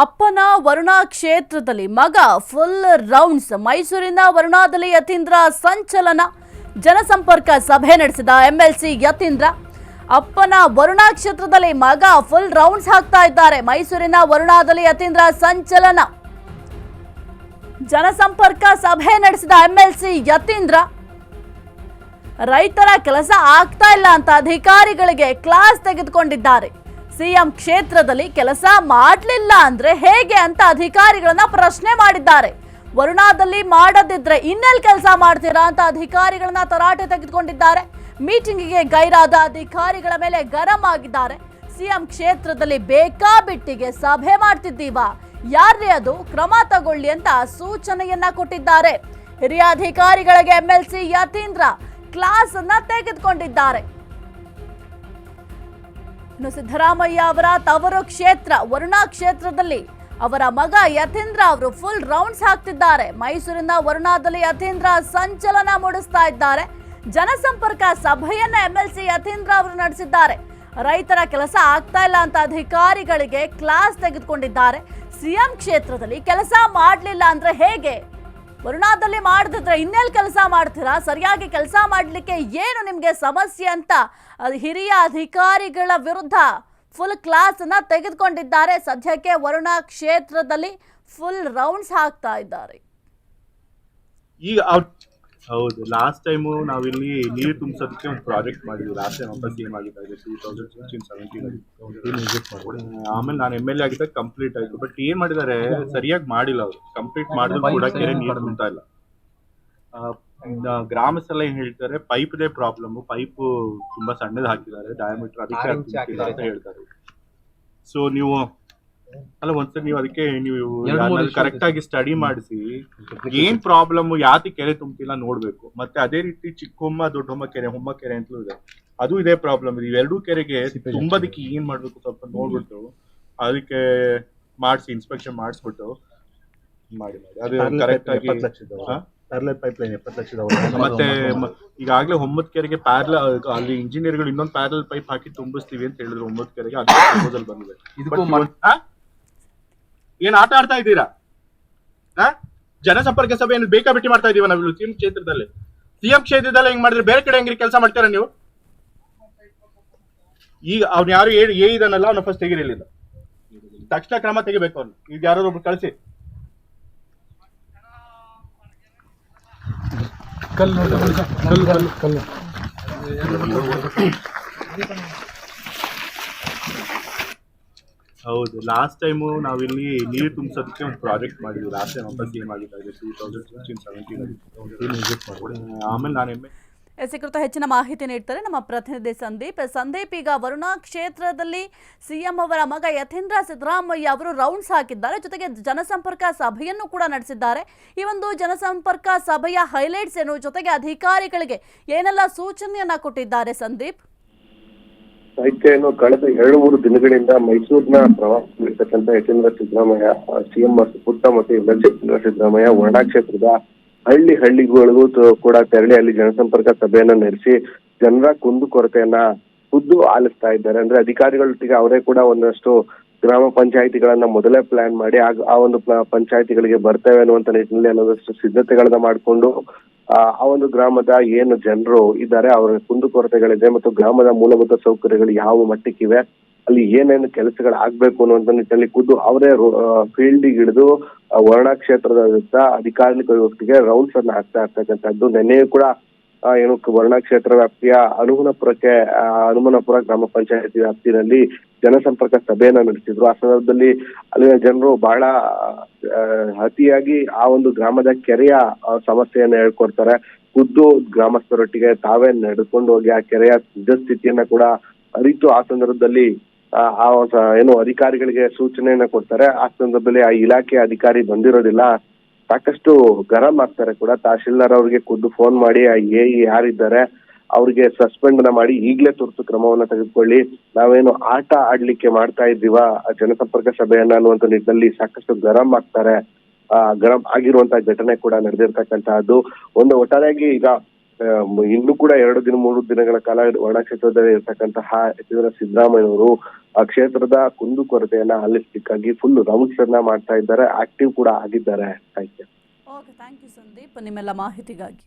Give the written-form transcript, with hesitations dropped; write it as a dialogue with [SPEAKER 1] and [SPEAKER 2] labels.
[SPEAKER 1] ಅಪ್ಪನ ವರುಣಾ ಕ್ಷೇತ್ರದಲ್ಲಿ ಮಗ ಫುಲ್ ರೌಂಡ್ಸ್. ಮೈಸೂರಿನ ವರುಣಾದಲ್ಲಿ ಯತೀಂದ್ರ ಸಂಚಲನ. ಜನಸಂಪರ್ಕ ಸಭೆ ನಡೆಸಿದ ಎಂಎಲ್ಸಿ ಯತೀಂದ್ರ. ಅಪ್ಪನ ವರುಣಾ ಕ್ಷೇತ್ರದಲ್ಲಿ ಮಗ ಫುಲ್ ರೌಂಡ್ಸ್ ಹಾಕ್ತಾ ಇದ್ದಾರೆ. ಮೈಸೂರಿನ ವರುಣಾದಲ್ಲಿ ಯತೀಂದ್ರ ಸಂಚಲನ. ಜನಸಂಪರ್ಕ ಸಭೆ ನಡೆಸಿದ ಎಂಎಲ್ಸಿ ಯತೀಂದ್ರ. ರೈತರ ಕೆಲಸ ಆಗ್ತಾ ಇಲ್ಲ ಅಂತ ಅಧಿಕಾರಿಗಳಿಗೆ ಕ್ಲಾಸ್ ತೆಗೆದುಕೊಂಡಿದ್ದಾರೆ. ಸಿಎಂ ಕ್ಷೇತ್ರದಲ್ಲಿ ಕೆಲಸ ಮಾಡಲಿಲ್ಲ ಅಂದ್ರೆ ಹೇಗೆ ಅಂತ ಅಧಿಕಾರಿಗಳನ್ನ ಪ್ರಶ್ನೆ ಮಾಡಿದ್ದಾರೆ. ವರುಣಾದಲ್ಲಿ ಮಾಡದಿದ್ರೆ ಇನ್ನೆಲ್ಲಿ ಕೆಲಸ ಮಾಡ್ತೀರಾ ಅಂತ ಅಧಿಕಾರಿಗಳನ್ನ ತರಾಟೆ ತೆಗೆದುಕೊಂಡಿದ್ದಾರೆ. ಮೀಟಿಂಗಿಗೆ ಗೈರಾದ ಅಧಿಕಾರಿಗಳ ಮೇಲೆ ಗರಂ ಆಗಿದ್ದಾರೆ. ಸಿಎಂ ಕ್ಷೇತ್ರದಲ್ಲಿ ಬೇಕಾಬಿಟ್ಟಿಗೆ ಸಭೆ ಮಾಡ್ತಿದ್ದೀವಾ, ಯಾರೇ ಅದು, ಕ್ರಮ ತಗೊಳ್ಳಿ ಅಂತ ಸೂಚನೆಯನ್ನ ಕೊಟ್ಟಿದ್ದಾರೆ. ಹಿರಿಯ ಅಧಿಕಾರಿಗಳಿಗೆ ಎಂಎಲ್ಸಿ ಯತೀಂದ್ರ ಕ್ಲಾಸ್ ಅನ್ನ ತೆಗೆದುಕೊಂಡಿದ್ದಾರೆ. ಇನ್ನು ಸಿದ್ದರಾಮಯ್ಯ ಅವರ ತವರು ಕ್ಷೇತ್ರ ವರುಣಾ ಕ್ಷೇತ್ರದಲ್ಲಿ ಅವರ ಮಗ ಯತೀಂದ್ರ ಅವರು ಫುಲ್ ರೌಂಡ್ಸ್ ಹಾಕ್ತಿದ್ದಾರೆ. ಮೈಸೂರಿನ ವರುಣಾದಲ್ಲಿ ಯತೀಂದ್ರ ಸಂಚಲನ ಮೂಡಿಸ್ತಾ ಇದ್ದಾರೆ. ಜನಸಂಪರ್ಕ ಸಭೆಯನ್ನ ಎಂಎಲ್ಸಿ ಯತೀಂದ್ರ ಅವರು ನಡೆಸಿದ್ದಾರೆ. ರೈತರ ಕೆಲಸ ಆಗ್ತಾ ಇಲ್ಲ ಅಂತ ಅಧಿಕಾರಿಗಳಿಗೆ ಕ್ಲಾಸ್ ತೆಗೆದುಕೊಂಡಿದ್ದಾರೆ. ಸಿಎಂ ಕ್ಷೇತ್ರದಲ್ಲಿ ಕೆಲಸ ಮಾಡಲಿಲ್ಲ ಅಂದ್ರೆ ಹೇಗೆ, ವರುಣಾದಲ್ಲಿ ಮಾಡದಿದ್ರೆ ಇನ್ನೆಲ್ಲಿ ಕೆಲಸ ಮಾಡ್ತೀರಾ, ಸರಿಯಾಗಿ ಕೆಲಸ ಮಾಡಲಿಕ್ಕೆ ಏನು ನಿಮಗೆ ಸಮಸ್ಯೆ ಅಂತ ಹಿರಿಯ ಅಧಿಕಾರಿಗಳ ವಿರುದ್ಧ ಫುಲ್ ಕ್ಲಾಸ್ ಅನ್ನ ತೆಗೆದುಕೊಂಡಿದ್ದಾರೆ. ಸದ್ಯಕ್ಕೆ ವರುಣಾ ಕ್ಷೇತ್ರದಲ್ಲಿ ಫುಲ್ ರೌಂಡ್ಸ್ ಹಾಕ್ತಾ ಇದ್ದಾರೆ.
[SPEAKER 2] ಈಗ ಹೌದು, ಲಾಸ್ಟ್ ಟೈಮು ನಾವಿಲ್ಲಿ ನೀರು ತುಂಬಿಸೋದಕ್ಕೆ ಒಂದು ಪ್ರಾಜೆಕ್ಟ್ ಮಾಡಿದ್ವಿ. ಲಾಸ್ಟ್ ಟೈಮ್ ವಾಪಸ್ ಏಮ್ ಆಗಿದ್ದಾಗ 2016-17 ಆಮೇಲೆ ನಾನು ಎಮ್ ಎಲ್ ಎ ಆಗಿದ್ದಾಗ ಕಂಪ್ಲೀಟ್ ಆಯ್ತು. ಬಟ್ ಏನ್ ಮಾಡಿದ್ದಾರೆ, ಸರಿಯಾಗಿ ಮಾಡಿಲ್ಲ ಅವರು. ಕಂಪ್ಲೀಟ್ ಮಾಡಿದ್ರು ಕೂಡ ಕೆರೆ ನೀರು ತುಂಬ್ತಾ ಇಲ್ಲ. ಗ್ರಾಮಸ್ಥೆಲ್ಲ ಏನ್ ಹೇಳ್ತಾರೆ, ಪೈಪ್ದೇ ಪ್ರಾಬ್ಲಮ್, ಪೈಪ್ ತುಂಬಾ ಸಣ್ಣದು ಹಾಕಿದ್ದಾರೆ, ಡಯಾಮೀಟರ್ ಅದಕ್ಕೆ ಅಂತ ಹೇಳ್ತಾರೆ. ಸೊ ನೀವು ಅಲ್ಲ, ಒಂದ್ಸರಿ ನೀವು ಅದಕ್ಕೆ ಕರೆಕ್ಟ್ ಆಗಿ ಸ್ಟಡಿ ಮಾಡಿಸಿ ಏನ್ ಪ್ರಾಬ್ಲಮ್, ಯಾತಿ ಕೆರೆ ತುಂಬಿಲ್ಲ ನೋಡ್ಬೇಕು. ಮತ್ತೆ ಅದೇ ರೀತಿ ಚಿಕ್ಕಹೊಮ್ಮ ದೊಡ್ಡಹೊಮ್ಮ ಕೆರೆ, ಹೊಮ್ಮ ಕೆರೆ ಅಂತಲೂ ಇದೆ, ಅದು ಇದೇ ಪ್ರಾಬ್ಲಮ್ ಇದೆ. ಇವೆರಡೂ ಕೆರೆಗೆ ತುಂಬದಕ್ಕೆ ಏನ್ ಮಾಡ್ಬೇಕು ಸ್ವಲ್ಪ ನೋಡ್ಬಿಟ್ಟು ಅದಕ್ಕೆ ಮಾಡಿಸಿ, ಇನ್ಸ್ಪೆಕ್ಷನ್ ಮಾಡಿಸ್ಬಿಟ್ಟು ಮಾಡಿ ಅದು ಕರೆಕ್ಟ್ ಆಗಿ. ಪೈಪ್ಲೈನ್ 70 ಲಕ್ಷದ. ಮತ್ತೆ ಈಗಾಗಲೇ 9 ಕೆರೆಗೆ ಪ್ಯಾರಲ್, ಅಲ್ಲಿ ಇಂಜಿನಿಯರ್ಗಳು ಇನ್ನೊಂದು ಪ್ಯಾರಲ್ ಪೈಪ್ ಹಾಕಿ ತುಂಬಿಸ್ತೀವಿ ಅಂತ ಹೇಳಿದ್ರು 9 ಕೆರೆಗೆ. ಅದು ಪ್ರಪೋಸಲ್ ಬಂದಿದೆ. ಏನ್ ಆಟ ಆಡ್ತಾ ಇದ್ದೀರಾ? ಜನಸಂಪರ್ಕ ಸಭೆಯನ್ನು ಬೇಕಾಬಿಟ್ಟಿ ಮಾಡ್ತಾ ಇದೀವ ನಾವು ಸಿಎಂ ಕ್ಷೇತ್ರದಲ್ಲಿ. ಸಿಎಂ ಕ್ಷೇತ್ರದಲ್ಲಿ ಹೆಂಗ್ ಮಾಡಿದ್ರೆ ಬೇರೆ ಕಡೆ ಹೆಂಗ್ರಿ ಕೆಲಸ ಮಾಡ್ತಾರ ನೀವು? ಈಗ ಅವ್ನು ಯಾರು ಇದನ್ನಲ್ಲ, ಅವ್ನ ಫಸ್ಟ್ ತೆಗಿರಲಿಲ್ಲ, ತಕ್ಷಣ ಕ್ರಮ ತೆಗಿಬೇಕು. ಅವ್ನು ಈಗ ಯಾರು ಒಬ್ರು ಕಳಿಸಿ. ಹೌದು, ಲಾಸ್ಟ್ ಟೈಮು ನಾವಿಲ್ಲಿ ನೀರು ತುಂಬಿಸೋದಕ್ಕೆ ಒಂದು ಪ್ರಾಜೆಕ್ಟ್ ಮಾಡಿದ್ವಿ. ಲಾಸ್ಟ್ ಟೈಮ್ ವಾಪಸ್ ಏಮ್ ಆಗಿದ್ದಾಗ 2016-17 ಆಮೇಲೆ ನಾನು
[SPEAKER 1] ಕುರಿತು ಹೆಚ್ಚಿನ ಮಾಹಿತಿ ನೀಡ್ತಾರೆ ನಮ್ಮ ಪ್ರತಿನಿಧಿ ಸಂದೀಪ್. ಈಗ ವರುಣಾ ಕ್ಷೇತ್ರದಲ್ಲಿ ಸಿಎಂ ಅವರ ಮಗ ಯತೀಂದ್ರ ಸಿದ್ದರಾಮಯ್ಯ ಅವರು ರೌಂಡ್ಸ್ ಹಾಕಿದ್ದಾರೆ, ಜೊತೆಗೆ ಜನಸಂಪರ್ಕ ಸಭೆಯನ್ನು ಕೂಡ ನಡೆಸಿದ್ದಾರೆ. ಈ ಒಂದು ಜನಸಂಪರ್ಕ ಸಭೆಯ ಹೈಲೈಟ್ಸ್ ಏನು, ಜೊತೆಗೆ ಅಧಿಕಾರಿಗಳಿಗೆ ಏನೆಲ್ಲ ಸೂಚನೆಯನ್ನ ಕೊಟ್ಟಿದ್ದಾರೆ ಸಂದೀಪ್?
[SPEAKER 3] ಸಾಹಿತ್ಯ ಕಳೆದ 2-3 ದಿನಗಳಿಂದ ಮೈಸೂರಿನ ಪ್ರವಾಸದಲ್ಲಿರ್ತಕ್ಕಂಥ ಯತೀಂದ್ರ ಸಿದ್ದರಾಮಯ್ಯ, ಸಿಎಂ ಪುಟ್ಟ ಮತ್ತು ಎಂಎಲ್ಸಿ ಸಿದ್ದರಾಮಯ್ಯ ವರುಣಾ ಕ್ಷೇತ್ರದ ಹಳ್ಳಿಗಳಿಗೂ ಕೂಡ ತೆರಳಿ ಅಲ್ಲಿ ಜನಸಂಪರ್ಕ ಸಭೆಯನ್ನ ನಡೆಸಿ ಜನರ ಕುಂದುಕೊರತೆಯನ್ನ ಖುದ್ದು ಆಲಿಸ್ತಾ ಇದ್ದಾರೆ. ಅಂದ್ರೆ ಅಧಿಕಾರಿಗಳೊಟ್ಟಿಗೆ ಅವರೇ ಕೂಡ ಒಂದಷ್ಟು ಗ್ರಾಮ ಪಂಚಾಯಿತಿಗಳನ್ನ ಮೊದಲೇ ಪ್ಲಾನ್ ಮಾಡಿ ಆ ಒಂದು ಪಂಚಾಯಿತಿಗಳಿಗೆ ಬರ್ತೇವೆ ಅನ್ನುವಂತ ನಿಟ್ಟಿನಲ್ಲಿ ಅನ್ನೋದಷ್ಟು ಸಿದ್ಧತೆಗಳನ್ನ ಮಾಡಿಕೊಂಡು ಆ ಒಂದು ಗ್ರಾಮದ ಏನು ಜನರು ಇದ್ದಾರೆ ಅವರ ಕುಂದುಕೊರತೆಗಳಿದೆ ಮತ್ತು ಗ್ರಾಮದ ಮೂಲಭೂತ ಸೌಕರ್ಯಗಳು ಯಾವ ಮಟ್ಟಕ್ಕಿವೆ, ಅಲ್ಲಿ ಏನೇನು ಕೆಲಸಗಳು ಆಗ್ಬೇಕು ಅನ್ನುವಂತ ನಿಟ್ಟಿನಲ್ಲಿ ಖುದ್ದು ಅವರೇ ಫೀಲ್ಡ್ ಇಳಿದು ವರುಣಾ ಕ್ಷೇತ್ರದ ಅಧಿಕಾರಿಗಳಿಗೆ ರೌಂಡ್ಸ್ ಅನ್ನ ಹಾಕ್ತಾ ಇರ್ತಕ್ಕಂಥದ್ದು. ನೆನ್ನೆಯೂ ಕೂಡ ಏನು ವರುಣಾ ಕ್ಷೇತ್ರ ವ್ಯಾಪ್ತಿಯ ಹನುಮನಪುರ ಗ್ರಾಮ ಪಂಚಾಯತಿ ವ್ಯಾಪ್ತಿನಲ್ಲಿ ಜನಸಂಪರ್ಕ ಸಭೆಯನ್ನ ನಡೆಸಿದ್ರು. ಆ ಸಂದರ್ಭದಲ್ಲಿ ಅಲ್ಲಿನ ಜನರು ಬಹಳ ಅತಿಯಾಗಿ ಆ ಒಂದು ಗ್ರಾಮದ ಕೆರೆಯ ಸಮಸ್ಯೆಯನ್ನ ಹೇಳ್ಕೊಡ್ತಾರೆ. ಖುದ್ದು ಗ್ರಾಮಸ್ಥರೊಟ್ಟಿಗೆ ತಾವೇ ನಡೆದುಕೊಂಡು ಹೋಗಿ ಆ ಕೆರೆಯ ನಿಜ ಸ್ಥಿತಿಯನ್ನ ಕೂಡ ಅರಿತು ಆ ಸಂದರ್ಭದಲ್ಲಿ ಏನು ಅಧಿಕಾರಿಗಳಿಗೆ ಸೂಚನೆಯನ್ನ ಕೊಡ್ತಾರೆ. ಆ ಸಂದರ್ಭದಲ್ಲಿ ಆ ಇಲಾಖೆ ಅಧಿಕಾರಿ ಬಂದಿರೋದಿಲ್ಲ, ಸಾಕಷ್ಟು ಗರಂ ಆಗ್ತಾರೆ ಕೂಡ. ತಹಶೀಲ್ದಾರ್ ಅವ್ರಿಗೆ ಖುದ್ದು ಫೋನ್ ಮಾಡಿ ಆ ಯಾರಿದ್ದಾರೆ ಅವ್ರಿಗೆ ಸಸ್ಪೆಂಡ್ ಮಾಡಿ ಈಗಲೇ ತುರ್ತು ಕ್ರಮವನ್ನ ತೆಗೆದುಕೊಳ್ಳಿ, ನಾವೇನು ಆಟ ಆಡ್ಲಿಕ್ಕೆ ಮಾಡ್ತಾ ಇದ್ದೀವ ಜನಸಂಪರ್ಕ ಸಭೆಯನ್ನ ಅನ್ನುವಂತ ನಿಟ್ಟಿನಲ್ಲಿ ಸಾಕಷ್ಟು ಗರಂ ಆಗ್ತಾರೆ. ಗರಂ ಆಗಿರುವಂತಹ ಘಟನೆ ಕೂಡ ನಡೆದಿರ್ತಕ್ಕಂತಹದ್ದು. ಒಂದು ಒಟ್ಟಾರೆಯಾಗಿ ಈಗ ಇನ್ನು ಕೂಡ 2-3 ದಿನಗಳ ಕಾಲ ವರ್ಣಾ ಕ್ಷೇತ್ರದಲ್ಲಿ ಇರ್ತಕ್ಕಂತಹ ಯತೀಂದ್ರ ಸಿದ್ದರಾಮಯ್ಯನವರು ಆ ಕ್ಷೇತ್ರದ ಕುಂದುಕೊರತೆಯನ್ನ ಆಲಿಸಲಿಕ್ಕಾಗಿ ಫುಲ್ ರೌಂಡ್ಸ್ ಅನ್ನ ಮಾಡ್ತಾ ಇದ್ದಾರೆ, ಆಕ್ಟಿವ್ ಕೂಡ ಆಗಿದ್ದಾರೆ.
[SPEAKER 1] ಓಕೆ, ಥ್ಯಾಂಕ್ ಯು ಸಂದೀಪ್ ನಿಮ್ಮೆಲ್ಲ ಮಾಹಿತಿಗಾಗಿ.